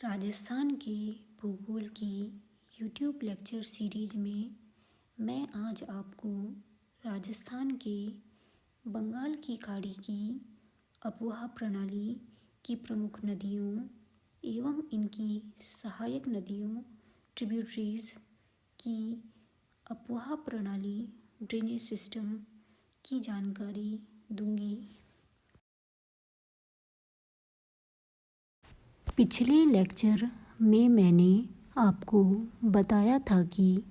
राजस्थान के भूगोल की यूट्यूब लेक्चर सीरीज में मैं आज आपको राजस्थान के बंगाल की खाड़ी की अपवाह प्रणाली की प्रमुख नदियों एवं इनकी सहायक नदियों ट्रिब्यूटरीज की अपवाह प्रणाली ड्रेनेज सिस्टम की जानकारी दूंगी। पिछले लेक्चर में मैंने आपको बताया था कि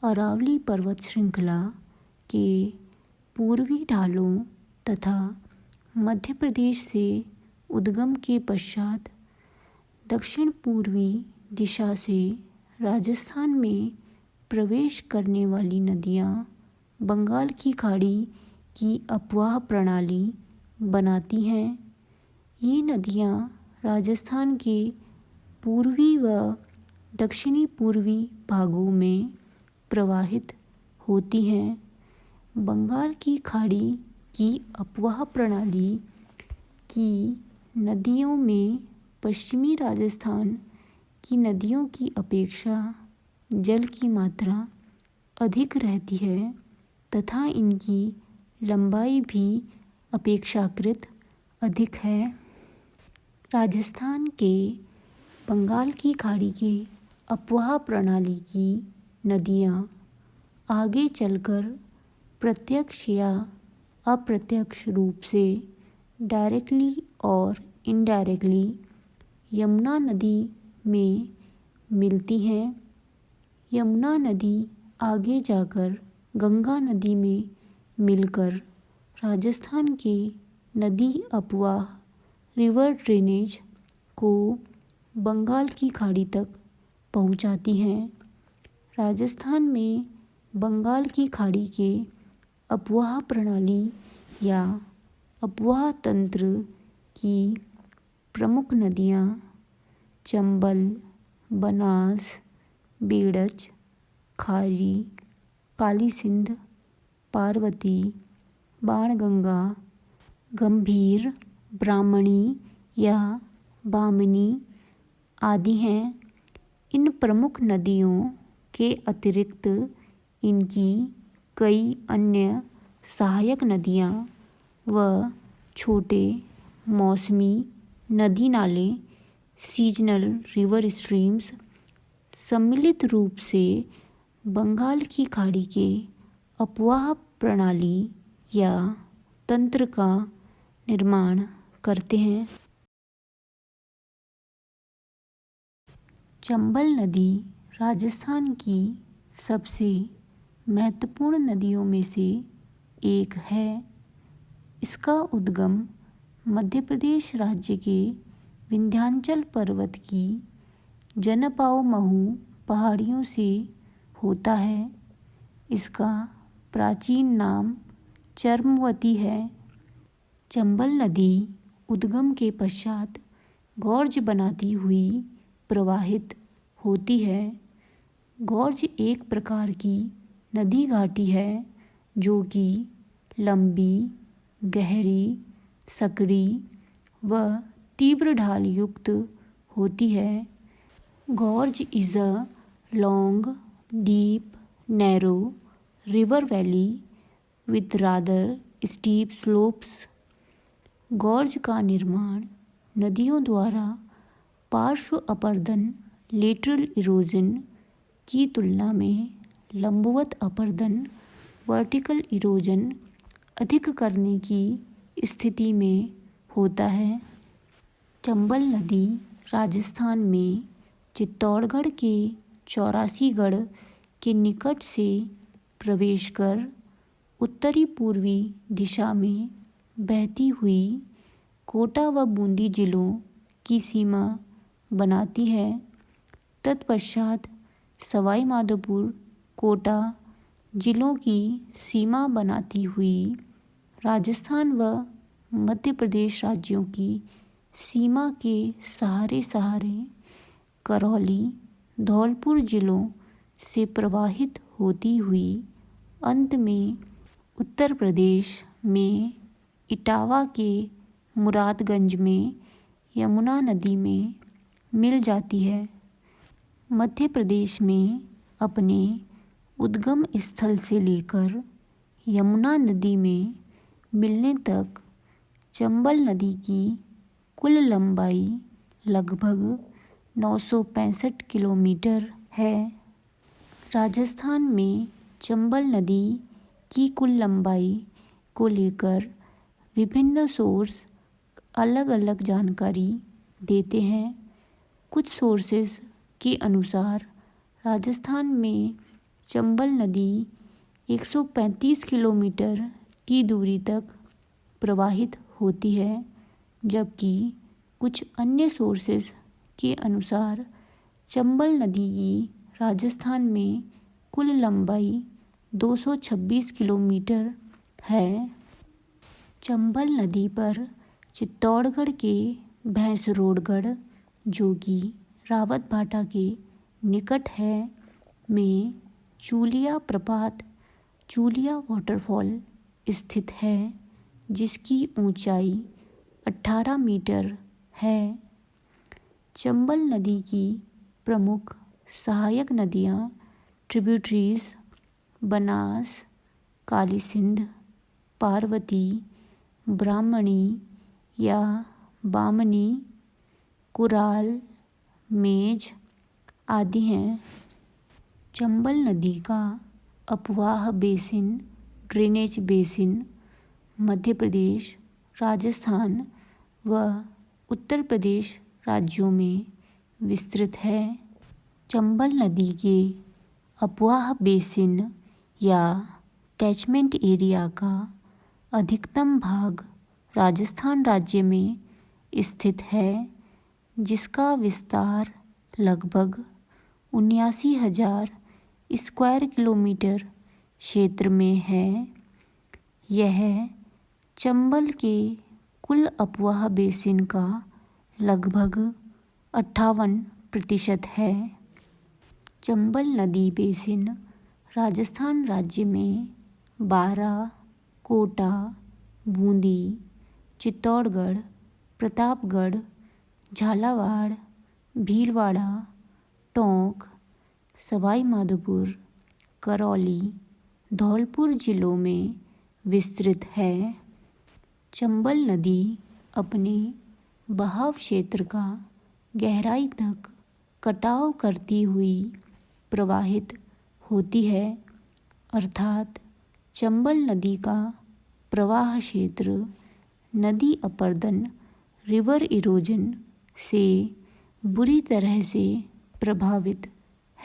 अरावली पर्वत श्रृंखला के पूर्वी ढालों तथा मध्य प्रदेश से उद्गम के पश्चात दक्षिण पूर्वी दिशा से राजस्थान में प्रवेश करने वाली नदियाँ बंगाल की खाड़ी की अपवाह प्रणाली बनाती हैं। ये नदियाँ राजस्थान के पूर्वी व दक्षिणी पूर्वी भागों में प्रवाहित होती हैं। बंगाल की खाड़ी की अपवाह प्रणाली की नदियों में पश्चिमी राजस्थान की नदियों की अपेक्षा जल की मात्रा अधिक रहती है तथा इनकी लंबाई भी अपेक्षाकृत अधिक है। राजस्थान के बंगाल की खाड़ी के अपवाह प्रणाली की नदियाँ आगे चलकर प्रत्यक्ष या अप्रत्यक्ष रूप से डायरेक्टली और इनडायरेक्टली यमुना नदी में मिलती हैं। यमुना नदी आगे जाकर गंगा नदी में मिलकर राजस्थान के नदी अपवाह रिवर ड्रेनेज को बंगाल की खाड़ी तक पहुंचाती हैं। राजस्थान में बंगाल की खाड़ी के अपवाह प्रणाली या अपवाह तंत्र की प्रमुख नदियाँ चंबल, बनास, बेड़च, खारी, काली सिंध, पार्वती, बाणगंगा, गंभीर, ब्राह्मणी या बामनी आदि हैं। इन प्रमुख नदियों के अतिरिक्त इनकी कई अन्य सहायक नदियाँ व छोटे मौसमी नदी नाले सीजनल रिवर स्ट्रीम्स सम्मिलित रूप से बंगाल की खाड़ी के अपवाह प्रणाली या तंत्र का निर्माण करते हैं। चंबल नदी राजस्थान की सबसे महत्वपूर्ण नदियों में से एक है। इसका उद्गम मध्य प्रदेश राज्य के विंध्याचल पर्वत की जनपाओ महू पहाड़ियों से होता है। इसका प्राचीन नाम चर्मवती है। चंबल नदी उद्गम के पश्चात गॉर्ज बनाती हुई प्रवाहित होती है। गॉर्ज एक प्रकार की नदी घाटी है जो कि लंबी, गहरी, सकरी व तीव्र ढाल युक्त होती है। Gorge is a long, deep, narrow river valley with rather steep slopes. Gorge का निर्माण नदियों द्वारा पार्श्व अपरदन लेटरल इरोजन की तुलना में लंबवत अपरदन वर्टिकल इरोजन अधिक करने की स्थिति में होता है। चंबल नदी राजस्थान में चित्तौड़गढ़ के 84गढ़ के निकट से प्रवेश कर उत्तरी पूर्वी दिशा में बहती हुई कोटा व बूंदी जिलों की सीमा बनाती है। तत्पश्चात सवाई माधोपुर, कोटा जिलों की सीमा बनाती हुई राजस्थान व मध्य प्रदेश राज्यों की सीमा के सहारे सहारे करौली, धौलपुर जिलों से प्रवाहित होती हुई अंत में उत्तर प्रदेश में इटावा के मुरादगंज में यमुना नदी में मिल जाती है। मध्य प्रदेश में अपने उद्गम स्थल से लेकर यमुना नदी में मिलने तक चंबल नदी की कुल लंबाई लगभग 965 किलोमीटर है। राजस्थान में चंबल नदी की कुल लंबाई को लेकर विभिन्न सोर्स अलग अलग जानकारी देते हैं। कुछ सोर्सेस के अनुसार राजस्थान में चंबल नदी 135 किलोमीटर की दूरी तक प्रवाहित होती है, जबकि कुछ अन्य सोर्सेस के अनुसार चंबल नदी की राजस्थान में कुल लंबाई 226 किलोमीटर है। चंबल नदी पर चित्तौड़गढ़ के भैंसरोडगढ़, जो कि रावतभाटा के निकट है, में चूलिया प्रपात, चूलिया वाटरफॉल स्थित है, जिसकी ऊंचाई 18 मीटर है। चंबल नदी की प्रमुख सहायक नदियाँ ट्रिब्यूटरीज बनास, काली सिंध, पार्वती, ब्राह्मणी या बामनी, कुराल, मेज आदि हैं। चंबल नदी का अपवाह basin, drainage basin Madhya Pradesh, Rajasthan व उत्तर प्रदेश राज्यों में विस्तृत है। चंबल नदी के अपवाह बेसिन या कैचमेंट एरिया का अधिकतम भाग राजस्थान राज्य में स्थित है, जिसका विस्तार लगभग 79,000 स्क्वायर किलोमीटर क्षेत्र में है। यह चंबल के कुल अपवाह बेसिन का लगभग 58% है। चंबल नदी बेसिन राजस्थान राज्य में बारा, कोटा, बूंदी, चित्तौड़गढ़, प्रतापगढ़, झालावाड़, भीलवाड़ा, टोंक, सवाई माधोपुर, करौली, धौलपुर जिलों में विस्तृत है। चंबल नदी अपने बहाव क्षेत्र का गहराई तक कटाव करती हुई प्रवाहित होती है, अर्थात चंबल नदी का प्रवाह क्षेत्र नदी अपरदन, रिवर इरोजन से बुरी तरह से प्रभावित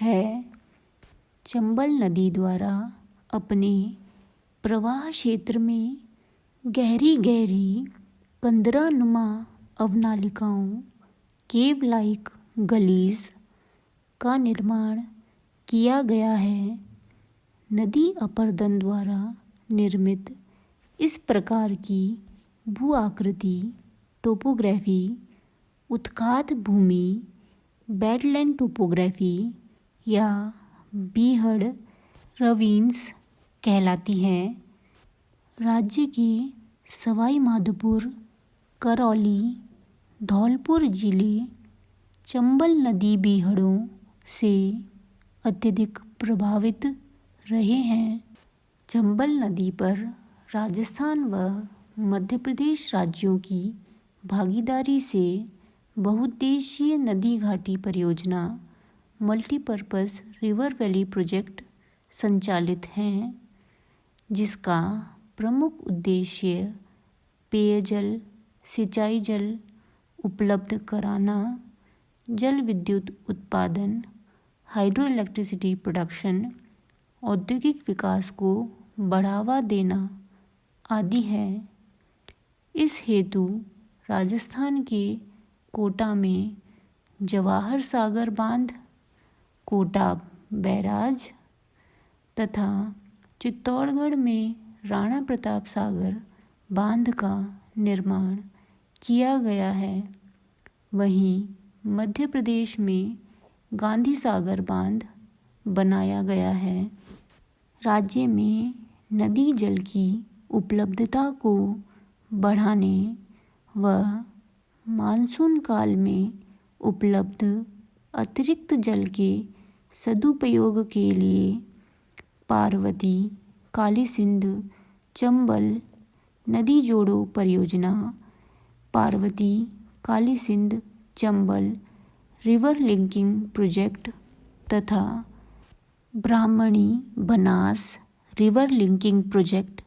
है। चंबल नदी द्वारा अपने प्रवाह क्षेत्र में गहरी गहरी कंदरानुमा अवनालिकाओं, केव लाइक गलीज का निर्माण किया गया है। नदी अपरदन द्वारा निर्मित इस प्रकार की भू आकृति टोपोग्राफी उत्खात भूमि बेडलैंड टोपोग्राफी या बीहड़ रवीन्स कहलाती है। राज्य के सवाई माधोपुर, करौली, धौलपुर जिले चंबल नदी बीहड़ों से अत्यधिक प्रभावित रहे हैं। चंबल नदी पर राजस्थान व मध्य प्रदेश राज्यों की भागीदारी से बहुउद्देशीय नदी घाटी परियोजना मल्टीपर्पज़ रिवर वैली प्रोजेक्ट संचालित हैं, जिसका प्रमुख उद्देश्य पेयजल, सिंचाई जल उपलब्ध कराना, जल विद्युत उत्पादन, हाइड्रो इलेक्ट्रिसिटी प्रोडक्शन, औद्योगिक विकास को बढ़ावा देना आदि है। इस हेतु राजस्थान के कोटा में जवाहर सागर बांध, कोटा बैराज तथा चित्तौड़गढ़ में राणा प्रताप सागर बांध का निर्माण किया गया है। वहीं मध्य प्रदेश में गांधी सागर बांध बनाया गया है। राज्य में नदी जल की उपलब्धता को बढ़ाने व मानसून काल में उपलब्ध अतिरिक्त जल के सदुपयोग के लिए पार्वती कालीसिंध चंबल नदी जोड़ो परियोजना, Parvati Kalisindh Chambal river linking project तथा ब्राह्मणी बनास रिवर लिंकिंग प्रोजेक्ट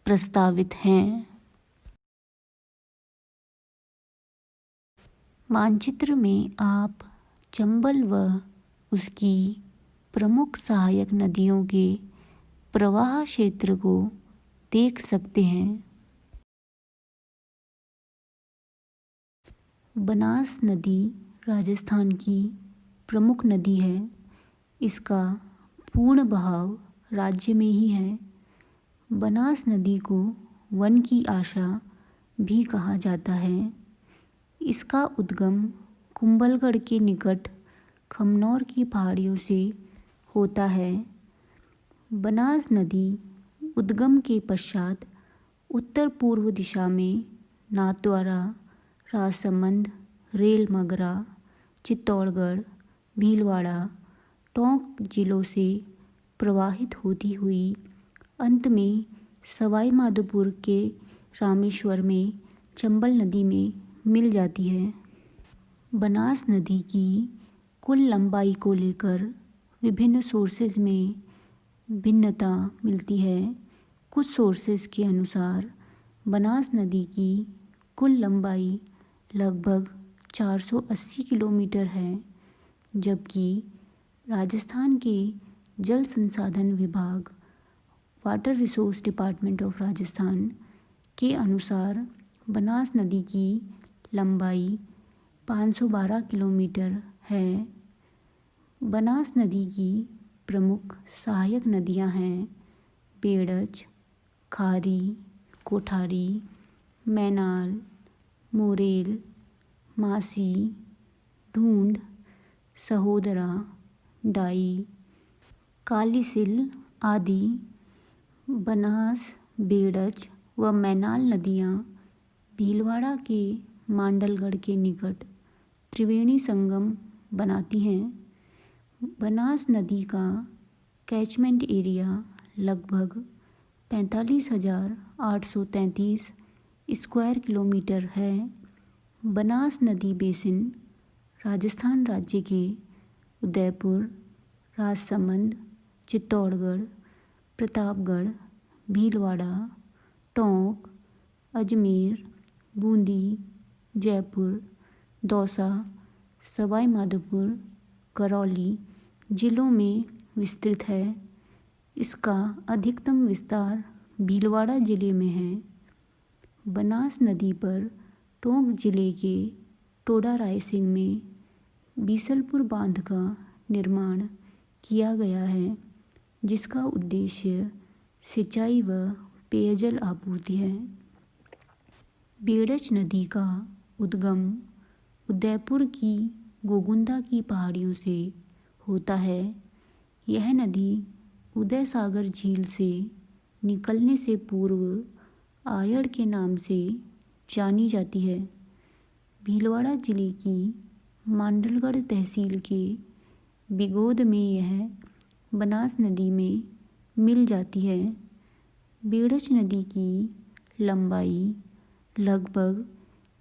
प्रस्तावित हैं। मानचित्र में आप चंबल व उसकी प्रमुख सहायक नदियों के प्रवाह क्षेत्र को देख सकते हैं। बनास नदी राजस्थान की प्रमुख नदी है। इसका पूर्ण बहाव राज्य में ही है। बनास नदी को वन की आशा भी कहा जाता है। इसका उद्गम कुंभलगढ़ के निकट खमनौर की पहाड़ियों से होता है। बनास नदी उद्गम के पश्चात उत्तर पूर्व दिशा में नाथद्वारा, राजसमंद, रेलमगरा, चित्तौड़गढ़, भीलवाड़ा, टोंक जिलों से प्रवाहित होती हुई अंत में सवाई माधोपुर के रामेश्वर में चंबल नदी में मिल जाती है। बनास नदी की कुल लंबाई को लेकर विभिन्न सोर्सेज में भिन्नता मिलती है। कुछ सोर्सेज के अनुसार बनास नदी की कुल लंबाई लगभग 480 किलोमीटर है, जबकि राजस्थान के जल संसाधन विभाग water resource department of Rajasthan के अनुसार बनास नदी की लंबाई 512 किलोमीटर है। बनास नदी की प्रमुख सहायक नदियां हैं बेड़च, खारी, कोठारी, मैनाल, मोरेल, मासी, ढूंढ, सहोदरा, डाई, कालीसिल आदि। बनास, बेड़च व मैनाल नदियां भीलवाड़ा के मांडलगढ़ के निकट त्रिवेणी संगम बनाती हैं। बनास नदी का कैचमेंट एरिया लगभग 45,833 स्क्वायर किलोमीटर है। बनास नदी बेसिन राजस्थान राज्य के उदयपुर, राजसमंद, चित्तौड़गढ़, प्रतापगढ़, भीलवाड़ा, टोंक, अजमेर, बूंदी, जयपुर, दौसा, सवाई माधोपुर, करौली जिलों में विस्तृत है। इसका अधिकतम विस्तार भीलवाड़ा जिले में है। बनास नदी पर टोंक जिले के टोडा रायसिंह में बीसलपुर बांध का निर्माण किया गया है, जिसका उद्देश्य सिंचाई व पेयजल आपूर्ति है। बेड़च नदी का उद्गम उदयपुर की गोगुंदा की पहाड़ियों से होता है। यह नदी उदय सागर झील से निकलने से पूर्व आयड़ के नाम से जानी जाती है। भीलवाड़ा जिले की मांडलगढ़ तहसील के बिगोद में यह बनास नदी में मिल जाती है। बेड़च नदी की लंबाई लगभग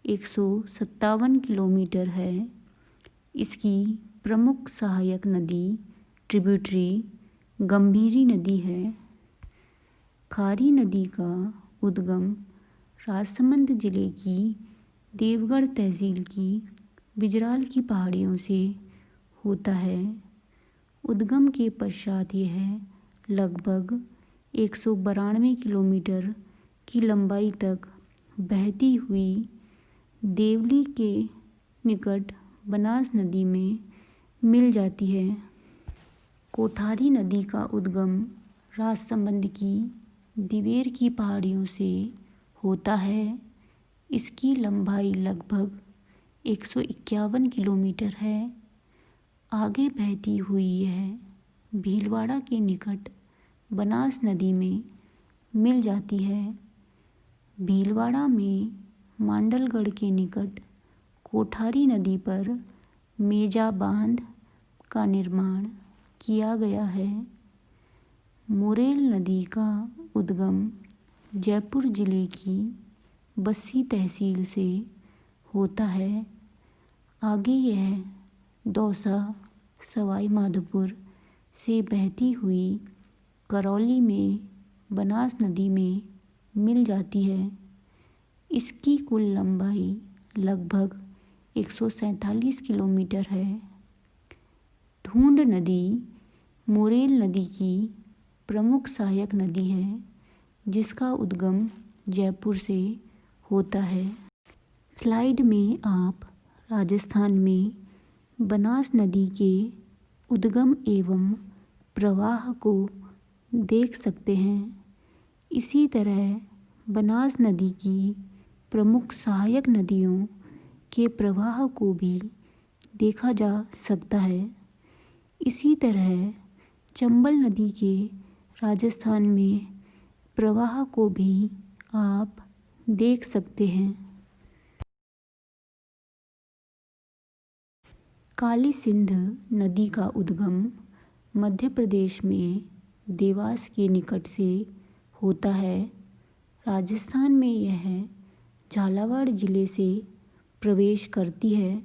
157 किलोमीटर है। इसकी प्रमुख सहायक नदी ट्रिब्यूटरी गंभीरी नदी है। खारी नदी का उद्गम राजसमंद जिले की देवगढ़ तहसील की बिजराल की पहाड़ियों से होता है। उद्गम के पश्चात यह लगभग 192 किलोमीटर की लंबाई तक बहती हुई देवली के निकट बनास नदी में मिल जाती है। कोठारी नदी का उद्गम राजसमंद की दिवेर की पहाड़ियों से होता है। इसकी लंबाई लगभग 151 किलोमीटर है। आगे बहती हुई यह भीलवाड़ा के निकट बनास नदी में मिल जाती है। भीलवाड़ा में मांडलगढ़ के निकट कोठारी नदी पर मेजा बांध का निर्माण किया गया है। मोरेल नदी का उद्गम जयपुर जिले की बस्सी तहसील से होता है। आगे यह दौसा सवाई माधोपुर से बहती हुई करौली में बनास नदी में मिल जाती है। इसकी कुल लंबाई लगभग 147 किलोमीटर है। ढूंढ नदी मोरेल नदी की प्रमुख सहायक नदी है, जिसका उद्गम जयपुर से होता है। स्लाइड में आप राजस्थान में बनास नदी के उद्गम एवं प्रवाह को देख सकते हैं। इसी तरह बनास नदी की प्रमुख सहायक नदियों के प्रवाह को भी देखा जा सकता है। इसी तरह चंबल नदी के राजस्थान में प्रवाह को भी आप देख सकते हैं। काली सिंध नदी का उद्गम मध्य प्रदेश में देवास के निकट से होता है। राजस्थान में यह झालावाड़ जिले से प्रवेश करती है।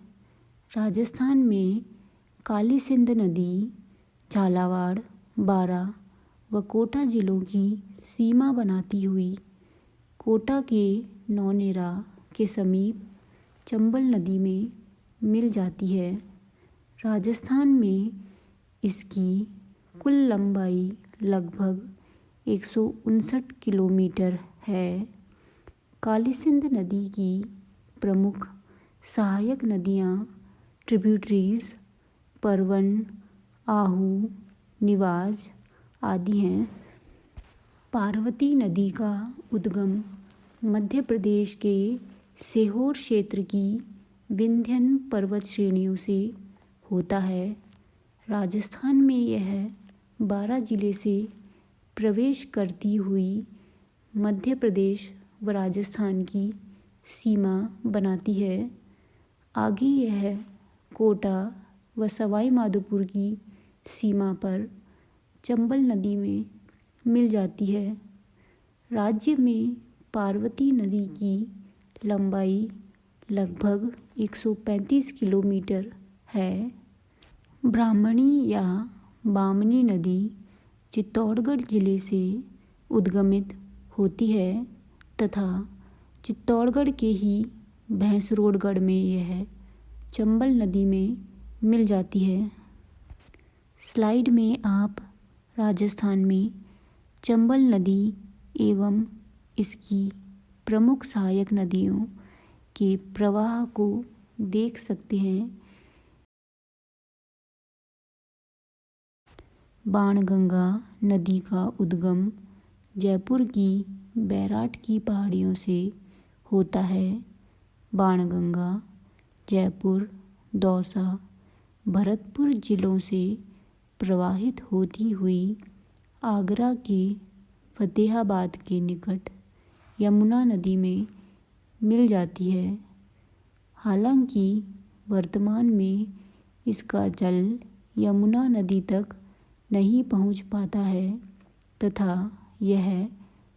राजस्थान में काली सिंध नदी झालावाड़, बारां व कोटा जिलों की सीमा बनाती हुई कोटा के नौनेरा के समीप चंबल नदी में मिल जाती है। राजस्थान में इसकी कुल लंबाई लगभग 159 किलोमीटर है। काली सिंध नदी की प्रमुख सहायक नदियाँ ट्रिब्यूटरीज परवन, आहू, निवाज आदि हैं। पार्वती नदी का उद्गम मध्य प्रदेश के सीहोर क्षेत्र की विंध्यन पर्वत श्रेणियों से होता है। राजस्थान में यह बारां जिले से प्रवेश करती हुई मध्य प्रदेश व राजस्थान की सीमा बनाती है। आगे यह कोटा व सवाई माधोपुर की सीमा पर चंबल नदी में मिल जाती है। राज्य में पार्वती नदी की लंबाई लगभग 135 किलोमीटर है। ब्राह्मणी या बामनी नदी चित्तौड़गढ़ जिले से उद्गमित होती है तथा चित्तौड़गढ़ के ही भैंसरोडगढ़ में यह चंबल नदी में मिल जाती है। स्लाइड में आप राजस्थान में चंबल नदी एवं इसकी प्रमुख सहायक नदियों के प्रवाह को देख सकते हैं। बाणगंगा नदी का उद्गम जयपुर की बैराट की पहाड़ियों से होता है। बाणगंगा जयपुर, दौसा, भरतपुर जिलों से प्रवाहित होती हुई आगरा के फतेहाबाद के निकट यमुना नदी में मिल जाती है। हालांकि वर्तमान में इसका जल यमुना नदी तक नहीं पहुंच पाता है तथा यह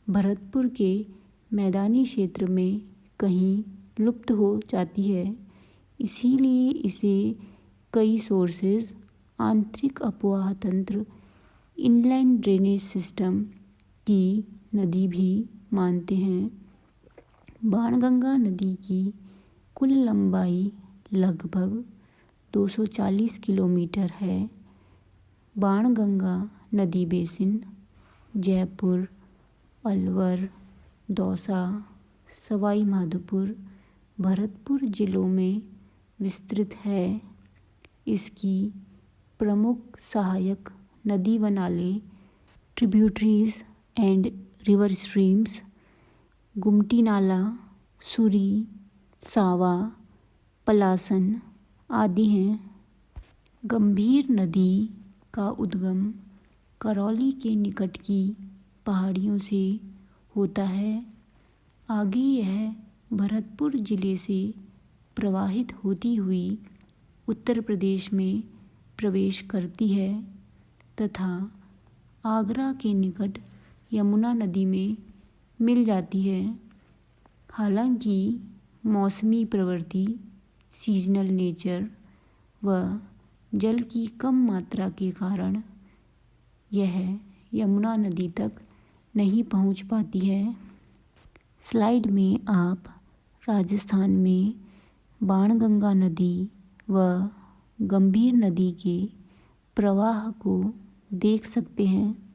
भरतपुर के मैदानी क्षेत्र में कहीं लुप्त हो जाती है। इसीलिए इसे कई सोर्सेज आंतरिक अपवाह तंत्र, इनलैंड ड्रेनेज सिस्टम की नदी भी मानते हैं। बाणगंगा नदी की कुल लंबाई लगभग 240 किलोमीटर है। बाणगंगा नदी बेसिन जयपुर, अलवर, दौसा, सवाई माधोपुर, भरतपुर जिलों में विस्तृत है। इसकी प्रमुख सहायक नदी व नाले ट्रिब्यूटरीज एंड रिवर स्ट्रीम्स गुमटी नाला, सुरी, सावा, पलासन आदि हैं। गंभीर नदी का उद्गम करौली के निकट की पहाड़ियों से होता है। आगे यह भरतपुर जिले से प्रवाहित होती हुई उत्तर प्रदेश में प्रवेश करती है तथा आगरा के निकट यमुना नदी में मिल जाती है। हालांकि मौसमी प्रवृत्ति, सीजनल नेचर व जल की कम मात्रा के कारण यह यमुना नदी तक नहीं पहुंच पाती है। स्लाइड में आप राजस्थान में बाणगंगा नदी व गंभीर नदी के प्रवाह को देख सकते हैं।